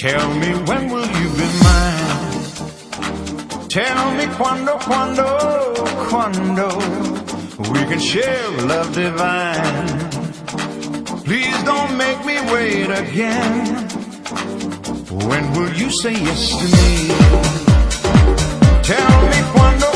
Tell me when will you be mine? Tell me quando we can share love divine. Please don't make me wait again. When will you say yes to me? Tell me quando